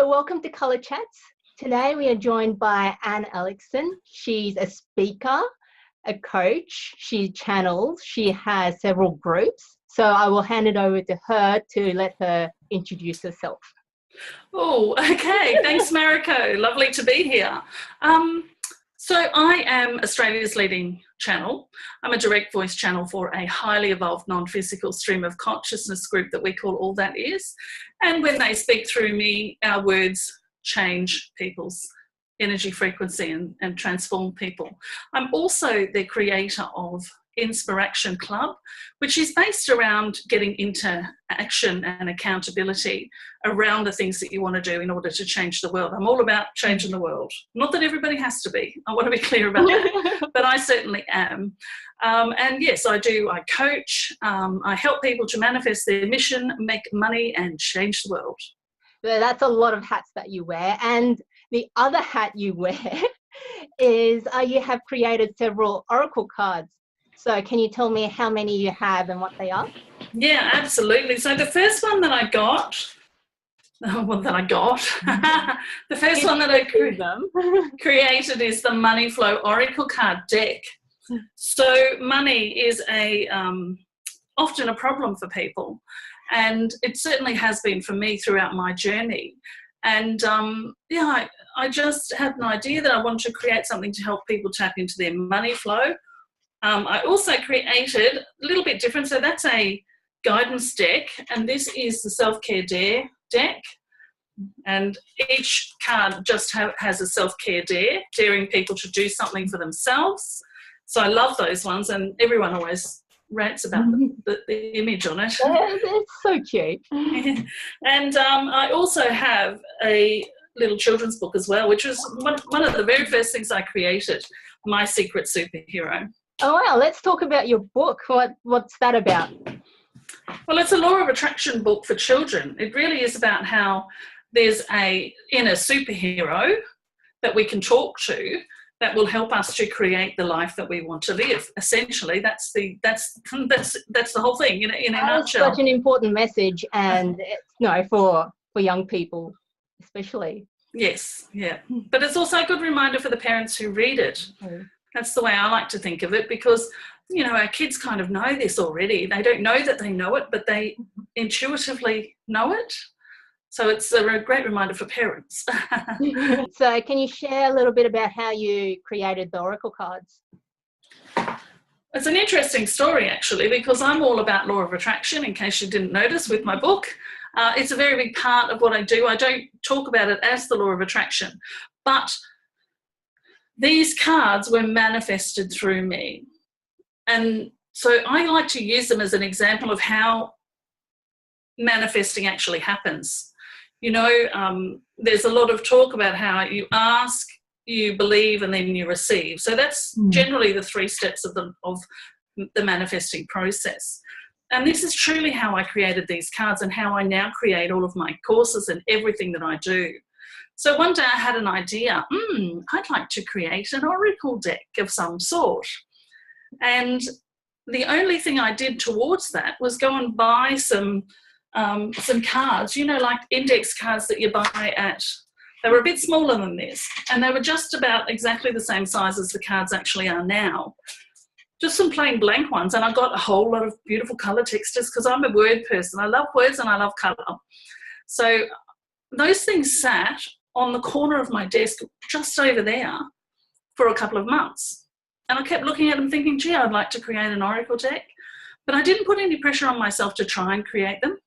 So welcome to Colour Chats. Today we are joined by Aleckson. She's a speaker, a coach, she channels, she has several groups. So I will hand it over to her to let her introduce herself. Oh, okay. Thanks, Mariko. Lovely to be here. So I am Australia's leading channel. I'm a direct voice channel for a highly evolved non-physical stream of consciousness group that we call All That Is. And when they speak through me, our words change people's energy frequency and transform people. I'm also the creator of Inspiration Club, which is based around getting into action and accountability around the things that you want to do in order to change the world. I'm all about changing the world. Not that everybody has to be. I want to be clear about that, but I certainly am. And yes, I do. I coach. I help people to manifest their mission, make money, and change the world. So that's a lot of hats that you wear. And the other hat you wear is you have created several oracle cards. So can you tell me how many you have and what they are? Yeah, absolutely. So the first one that I got, the first one that I created is the Money Flow Oracle card deck. So money is often a problem for people, and it certainly has been for me throughout my journey. And I just had an idea that I wanted to create something to help people tap into their money flow. I also created a little bit different. So that's a guidance deck, and this is the self-care dare deck. And each card just has a self-care dare, daring people to do something for themselves. So I love those ones, and everyone always rants about the image on it. It's so cute. And I also have a little children's book as well, which was one of the very first things I created, My Secret Superhero. Oh, wow. Let's talk about your book. What's that about? Well, it's a law of attraction book for children. It really is about how there's a inner superhero that we can talk to that will help us to create the life that we want to live. Essentially, that's the whole thing in a nutshell. Such an important message, and for young people especially. Yes, yeah. But it's also a good reminder for the parents who read it. That's the way I like to think of it, because, our kids kind of know this already. They don't know that they know it, but they intuitively know it. So it's a great reminder for parents. So can you share a little bit about how you created the oracle cards? It's an interesting story, actually, because I'm all about law of attraction, in case you didn't notice with my book. It's a very big part of what I do. I don't talk about it as the law of attraction, but these cards were manifested through me. And so I like to use them as an example of how manifesting actually happens. There's a lot of talk about how you ask, you believe, and then you receive. So that's generally the 3 steps of the manifesting process. And this is truly how I created these cards and how I now create all of my courses and everything that I do. So one day I had an idea, I'd like to create an oracle deck of some sort. And the only thing I did towards that was go and buy some cards, like index cards that you buy they were a bit smaller than this, and they were just about exactly the same size as the cards actually are now. Just some plain blank ones, and I got a whole lot of beautiful colour textures because I'm a word person. I love words and I love colour. So those things sat on the corner of my desk just over there for a couple of months. And I kept looking at them thinking, gee, I'd like to create an oracle deck. But I didn't put any pressure on myself to try and create them,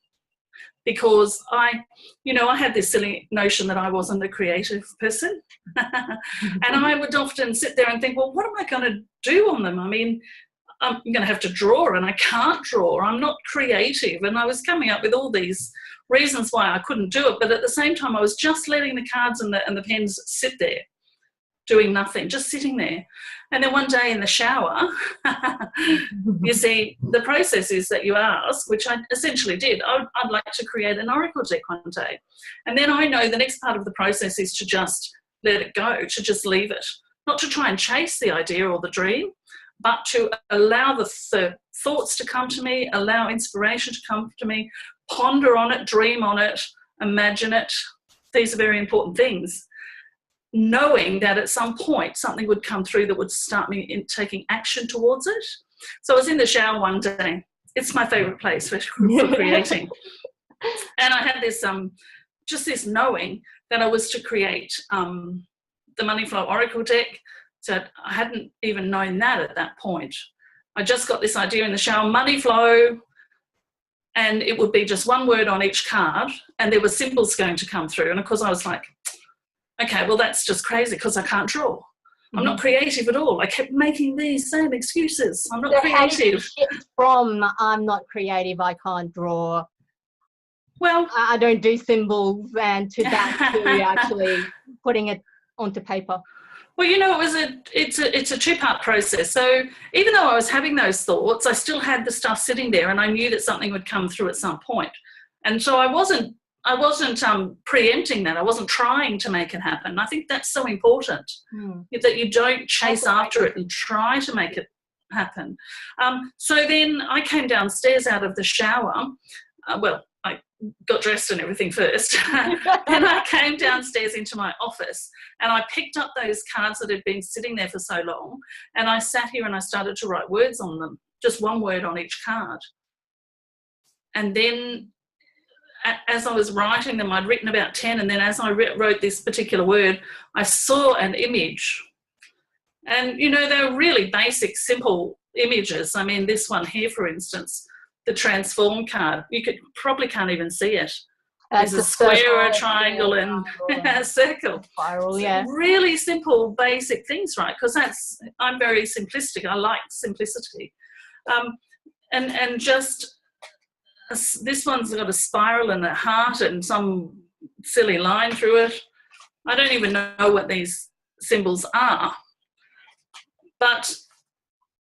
because I had this silly notion that I wasn't a creative person. And I would often sit there and think, well, what am I going to do on them? I mean, I'm going to have to draw, and I can't draw. I'm not creative. And I was coming up with all these reasons why I couldn't do it. But at the same time, I was just letting the cards and the pens sit there, doing nothing, just sitting there. And then one day in the shower, you see, the process is that you ask, which I essentially did, I'd like to create an oracle deck one day. And then I know the next part of the process is to just let it go, to just leave it, not to try and chase the idea or the dream, but to allow the thoughts to come to me, allow inspiration to come to me, ponder on it, dream on it, imagine it, these are very important things, knowing that at some point something would come through that would start me in taking action towards it. So I was in the shower one day. It's my favourite place for creating. And I had this just this knowing that I was to create the Money Flow Oracle deck. So I hadn't even known that at that point. I just got this idea in the shower, money flow, and it would be just one word on each card, and there were symbols going to come through. And of course I was like, okay, well that's just crazy because I can't draw. I'm not creative at all. I kept making these same excuses. I'm not creative. How did you shift from I'm not creative, I can't draw, well, I don't do symbols, and to that to actually putting it onto paper? Well, you know, it's a two-part process. So even though I was having those thoughts, I still had the stuff sitting there, and I knew that something would come through at some point. And so I wasn't preempting that. I wasn't trying to make it happen. I think that's so important, that you don't chase after it and try to make it happen. So then I came downstairs out of the shower. I got dressed and everything first. Then I came downstairs into my office and I picked up those cards that had been sitting there for so long, and I sat here and I started to write words on them, just one word on each card. And then as I was writing them, I'd written about 10, and then as I wrote this particular word, I saw an image. And, you know, they're really basic, simple images. I mean, this one here, for instance, the transform card, you probably can't even see it. There's a square, a triangle, and a circle. Spiral, yeah. Really simple, basic things, right? Because I'm very simplistic. I like simplicity. And just this one's got a spiral and a heart and some silly line through it. I don't even know what these symbols are, but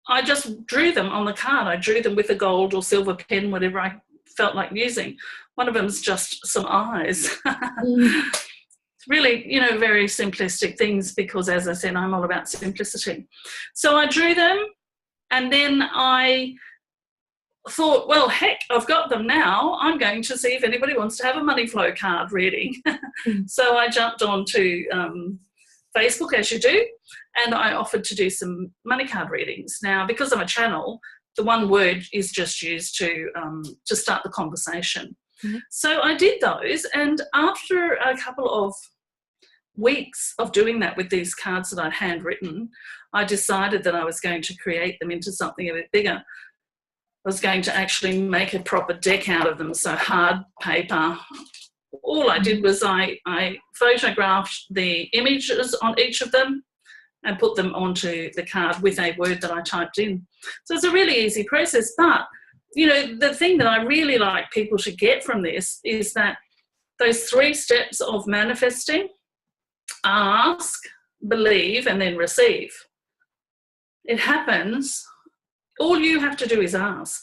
I just drew them on the card. I drew them with a gold or silver pen, whatever I felt like using. One of them's just some eyes. It's really, you know, very simplistic things because, as I said, I'm all about simplicity. So I drew them, and then I thought, well, heck, I've got them now. I'm going to see if anybody wants to have a money flow card reading. So I jumped onto Facebook, as you do, and I offered to do some money card readings. Now, because I'm a channel, the one word is just used to start the conversation. So I did those, and after a couple of weeks of doing that with these cards that I'd handwritten, I decided that I was going to create them into something a bit bigger. I was going to actually make a proper deck out of them, so hard paper. All I did was I photographed the images on each of them and put them onto the card with a word that I typed in. So it's a really easy process. But, you know, the thing that I really like people to get from this is that those 3 steps of manifesting: ask, believe, and then receive. It happens. All you have to do is ask.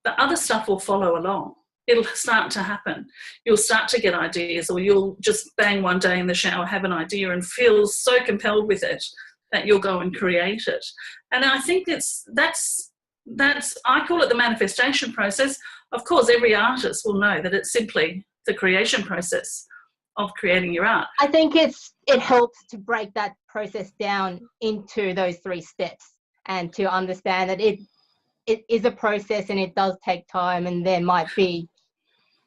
The other stuff will follow along. It'll start to happen. You'll start to get ideas, or you'll just bang one day in the shower, have an idea and feel so compelled with it that you'll go and create it. And I think that's I call it the manifestation process. Of course, every artist will know that it's simply the creation process of creating your art. I think it helps to break that process down into those 3 steps, and to understand that it is a process and it does take time, and there might be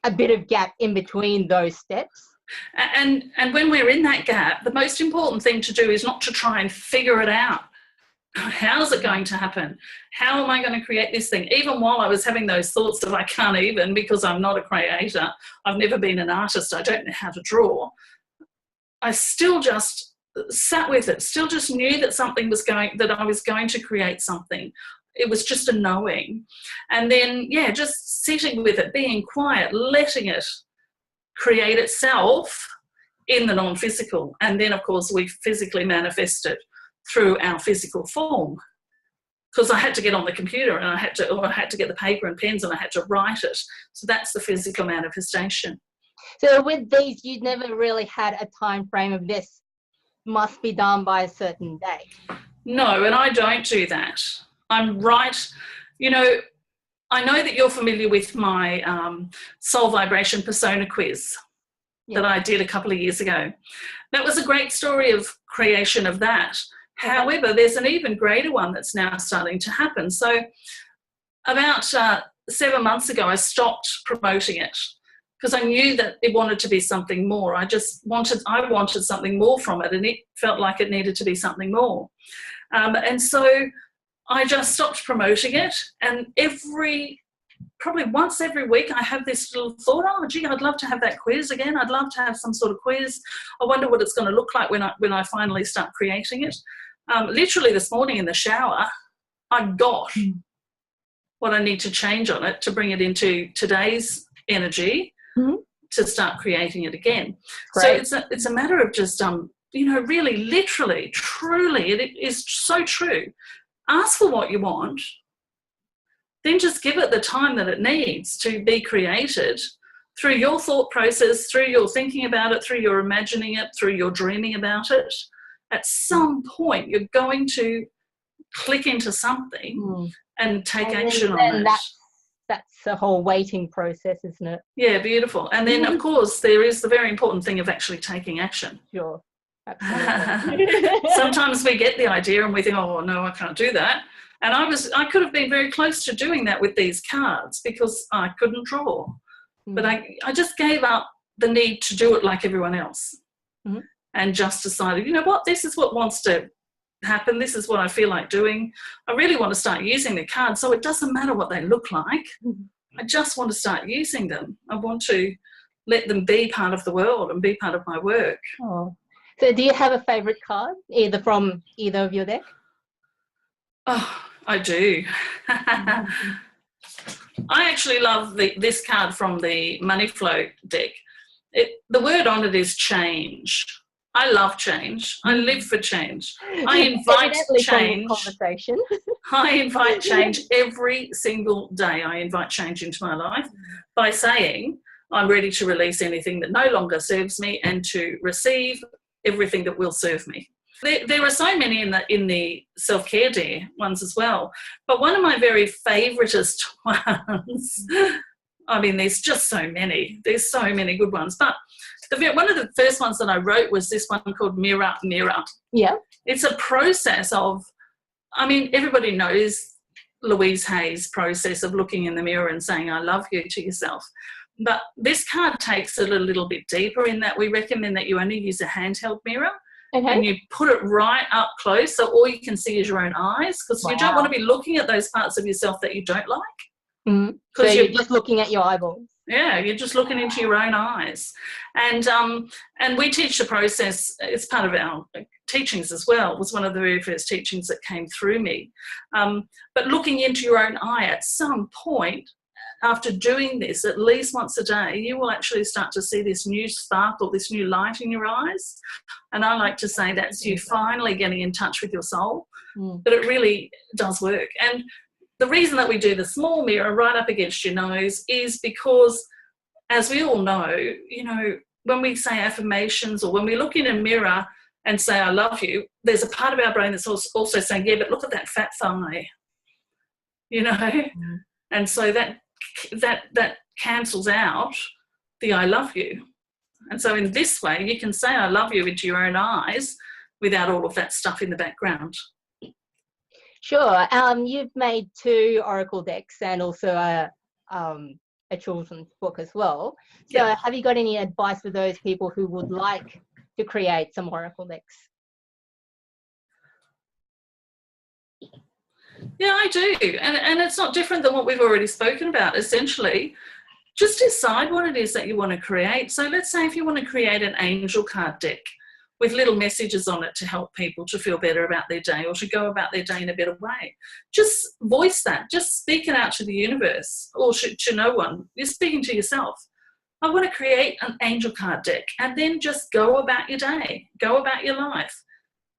a bit of gap in between those steps. And when we're in that gap, the most important thing to do is not to try and figure it out. How's it going to happen? How am I going to create this thing? Even while I was having those thoughts of I can't even, because I'm not a creator, I've never been an artist, I don't know how to draw, I still just sat with it, still just knew that that I was going to create something. It was just a knowing. And then, yeah, just sitting with it, being quiet, letting it create itself in the non-physical. And then, of course, we physically manifest it through our physical form. Because I had to get on the computer, and I had to get the paper and pens, and I had to write it. So that's the physical manifestation. So with these, you never really had a time frame of this must be done by a certain day? No, and I don't do that. I'm right. You know, I know that you're familiar with my soul vibration persona quiz. that I did a couple of years ago. That was a great story of creation of that. However, there's an even greater one that's now starting to happen. So about 7 months ago, I stopped promoting it because I knew that it wanted to be something more. I wanted something more from it, and it felt like it needed to be something more. And so I just stopped promoting it, and probably once every week I have this little thought, oh gee, I'd love to have that quiz again. I'd love to have some sort of quiz. I wonder what it's going to look like when I finally start creating it. Literally this morning in the shower, I got what I need to change on it to bring it into today's energy to start creating it again. Great. So it's a matter of just really, literally, truly, it is so true. Ask for what you want, then just give it the time that it needs to be created through your thought process, through your thinking about it, through your imagining it, through your dreaming about it. At some point, you're going to click into something and take action on it. That's the whole waiting process, isn't it? Yeah, beautiful. And then, of course, there is the very important thing of actually taking action. Sure. Absolutely. Sometimes we get the idea and we think, oh, no, I can't do that. And I could have been very close to doing that with these cards because I couldn't draw. But I just gave up the need to do it like everyone else and just decided, you know what, this is what wants to happen. This is what I feel like doing. I really want to start using the cards, so it doesn't matter what they look like. I just want to start using them. I want to let them be part of the world and be part of my work. Oh. So do you have a favourite card, either from either of your deck? Oh, I do. I actually love this card from the Money Flow deck. The word on it is change. I love change. I live for change. I invite change. Conversation. I invite change every single day. I invite change into my life by saying I'm ready to release anything that no longer serves me and to receive everything that will serve me. There are so many in the self-care day ones as well, but one of my very favoritist ones, I mean, there's just so many. There's so many good ones, but one of the first ones that I wrote was this one called Mirror, Mirror. Yeah. It's a process of, I mean, everybody knows Louise Hay's process of looking in the mirror and saying, I love you to yourself. But this card takes it a little bit deeper in that we recommend that you only use a handheld mirror. Okay. And you put it right up close so all you can see is your own eyes, because you don't want to be looking at those parts of yourself that you don't like. So you're just looking at your eyeballs. Yeah, you're just looking into your own eyes. And we teach the process, it's part of our teachings as well. It was one of the very first teachings that came through me. But looking into your own eye at some point, after doing this at least once a day, you will actually start to see this new sparkle, this new light in your eyes. And I like to say that's you finally getting in touch with your soul. But it really does work. And the reason that we do the small mirror right up against your nose is because, as we all know, you know, when we say affirmations or when we look in a mirror and say, I love you, there's a part of our brain that's also saying, yeah, but look at that fat thigh, you know? And so that cancels out the I love you. And so in this way, you can say I love you into your own eyes without all of that stuff in the background. Sure. You've made 2 oracle decks and also a children's book as well. So have you got any advice for those people who would like to create some oracle decks? Yeah, I do. And it's not different than what we've already spoken about. Essentially, just decide what it is that you want to create. So let's say if you want to create an angel card deck with little messages on it to help people to feel better about their day or to go about their day in a better way, just voice that. Just speak it out to the universe or to no one. You're speaking to yourself. I want to create an angel card deck, and then just go about your day, go about your life.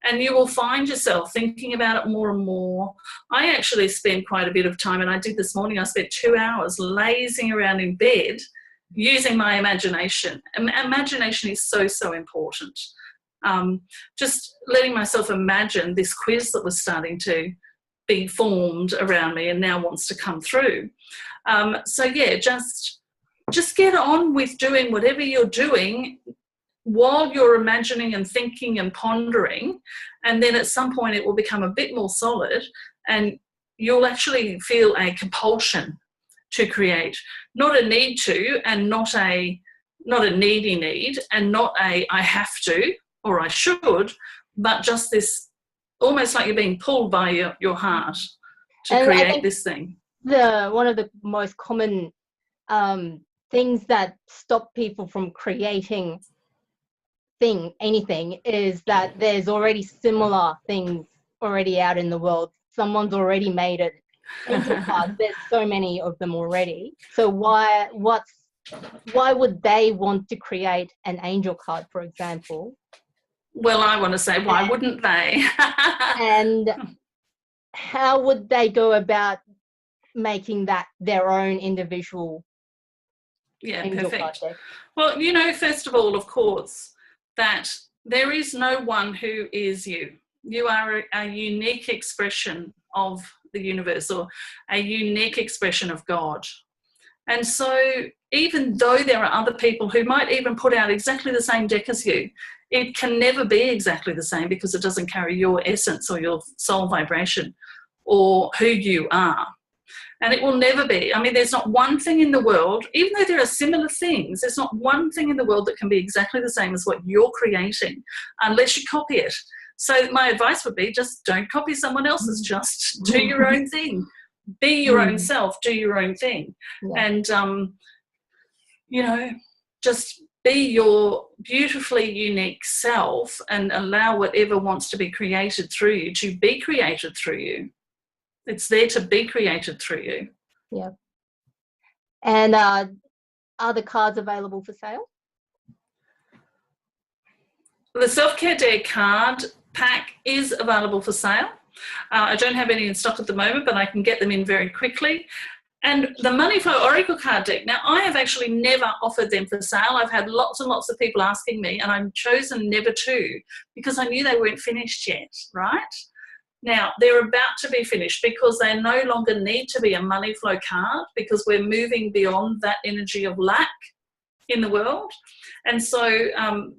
And you will find yourself thinking about it more and more. I actually spend quite a bit of time, and I did this morning, I spent 2 hours lazing around in bed using my imagination. Imagination is so, so important. Just letting myself imagine this quiz that was starting to be formed around me and now wants to come through. So yeah, just just get on with doing whatever you're doing while you're imagining and thinking and pondering, and then at some point it will become a bit more solid and you'll actually feel a compulsion to create, not a need to, and not a needy need, and not a I have to or I should, but just this almost like you're being pulled by your heart to create this thing. One of the most common things that stop people from creating anything is that there's already similar things already out in the world. Someone's already made it. Angel cards, there's so many of them already. So why would they want to create an angel card, for example? Well, I want to say, why wouldn't they? And how would they go about making that their own individual angel card deck? Well, you know, first of all, of course, that there is no one who is you. You are a unique expression of the universe, or a unique expression of God. And so even though there are other people who might even put out exactly the same deck as you, it can never be exactly the same because it doesn't carry your essence or your soul vibration or who you are. And it will never be. I mean, there's not one thing in the world, even though there are similar things, there's not one thing in the world that can be exactly the same as what you're creating unless you copy it. So my advice would be just don't copy someone else's, just do your own thing. Be your own self, do your own thing. Yeah. And, you know, just be your beautifully unique self and allow whatever wants to be created through you to be created through you. It's there to be created through you. Yeah. And are the cards available for sale? The Self-Care Dare card pack is available for sale. I don't have any in stock at the moment, but I can get them in very quickly. And the Money Flow Oracle card deck, now I have actually never offered them for sale. I've had lots and lots of people asking me, and I've chosen never to because I knew they weren't finished yet, right? Now, they're about to be finished because they no longer need to be a money flow card because we're moving beyond that energy of lack in the world. And so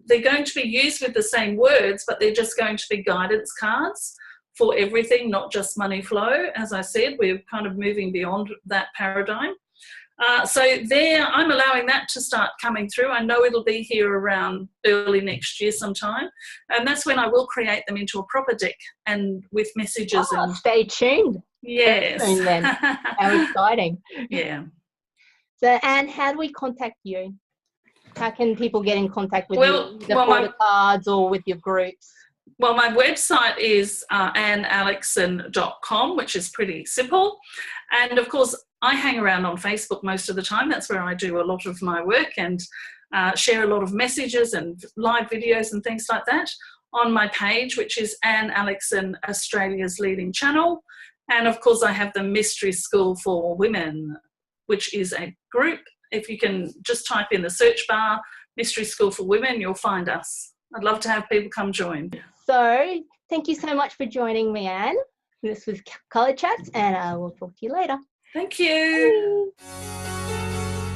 they're going to be used with the same words, but they're just going to be guidance cards for everything, not just money flow. As I said, we're kind of moving beyond that paradigm. So there, I'm allowing that to start coming through. I know it'll be here around early next year sometime. And that's when I will create them into a proper deck and with messages. And stay tuned. Yes. Stay tuned then. How exciting. Yeah. So, Anne, how do we contact you? How can people get in contact with you? For the cards or with your groups? Well, my website is Aleckson.com, which is pretty simple. And of course, I hang around on Facebook most of the time. That's where I do a lot of my work and share a lot of messages and live videos and things like that on my page, which is Anne Aleckson, Australia's leading channel. And of course, I have the Mystery School for Women, which is a group. If you can just type in the search bar, Mystery School for Women, you'll find us. I'd love to have people come join. So thank you so much for joining me, Anne. This was Colour Chats, and I will talk to you later. Thank you. Bye.